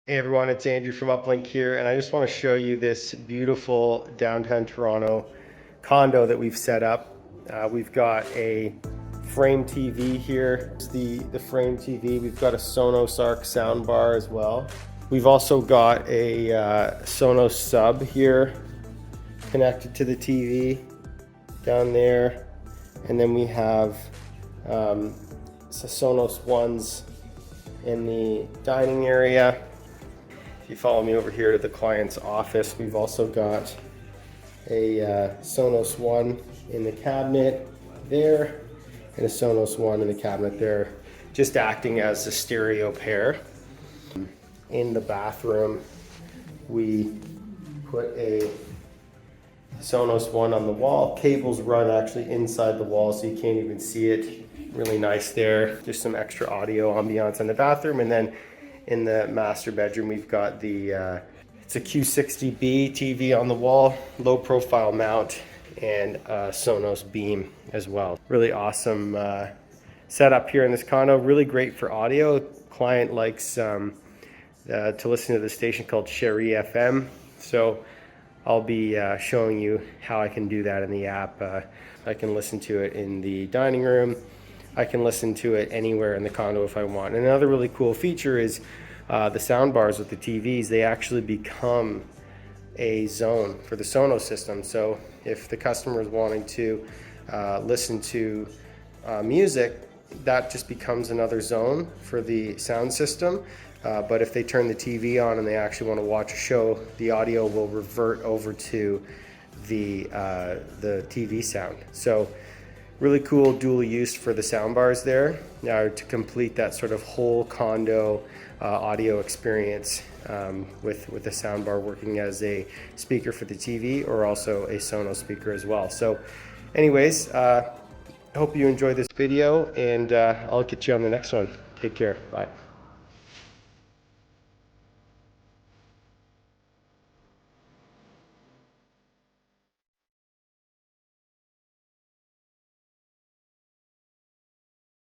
Hey everyone, it's Andrew from Uplynk here, and I just want to show you this beautiful downtown Toronto condo that we've set up. We've got a frame TV here. It's the frame TV. We've got a Sonos Arc soundbar as well. We've also got a Sonos Sub here connected to the TV down there, and then we have Sonos Ones in the dining area. If you follow me over here to the client's office, we've also got a Sonos One in the cabinet there and a Sonos One in the cabinet there, just acting as a stereo pair. In the bathroom, we put a Sonos One on the wall. Cables run actually inside the wall, so you can't even see it. Really nice there. Just some extra audio ambiance in the bathroom, and then in the master bedroom, we've got the, it's a Q60B TV on the wall, low profile mount, and a Sonos Beam as well. Really awesome setup here in this condo. Really great for audio. Client likes to listen to the station called Sherry FM. So I'll be showing you how I can do that in the app. I can listen to it in the dining room. I can listen to it anywhere in the condo if I want. And another really cool feature is the sound bars with the TVs. They actually become a zone for the Sonos system. So if the customer is wanting to listen to music, that just becomes another zone for the sound system. But if they turn the TV on and they actually want to watch a show, the audio will revert over to the TV sound. So really cool dual use for the sound bars there. Now to complete that sort of whole condo audio experience with the sound bar working as a speaker for the TV or also a Sonos speaker as well. So anyways, I hope you enjoyed this video, and I'll get you on the next one. Take care. Bye.